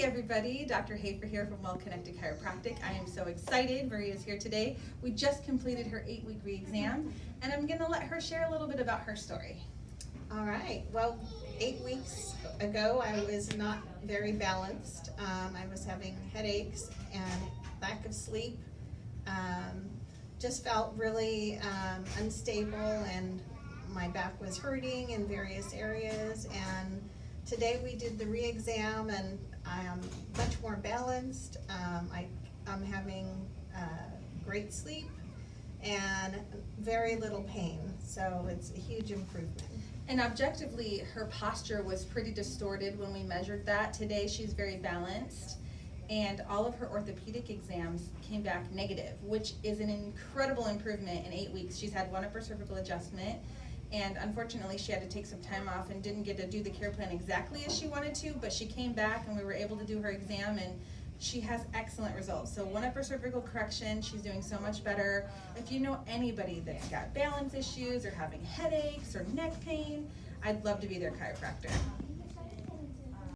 everybody, Dr. Hafer here from Well Connected Chiropractic. I am so excited. Maria's here today. We just completed her 8-week re-exam, and I'm going to let her share a little bit about her story. All right. Well, 8 weeks ago, I was not very balanced. I was having headaches and lack of sleep. Just felt really unstable, and my back was hurting in various areas. And today we did the re-exam, and I am much more balanced. I'm having great sleep and very little pain, so it's a huge improvement. And objectively, her posture was pretty distorted when we measured that. Today she's very balanced, and all of her orthopedic exams came back negative, which is an incredible improvement in 8 weeks. She's had one upper cervical adjustment, and unfortunately she had to take some time off and didn't get to do the care plan exactly as she wanted to, but she came back and we were able to do her exam, and she has excellent results. So one upper cervical correction, she's doing so much better. If you know anybody that's got balance issues or having headaches or neck pain, I'd love to be their chiropractor.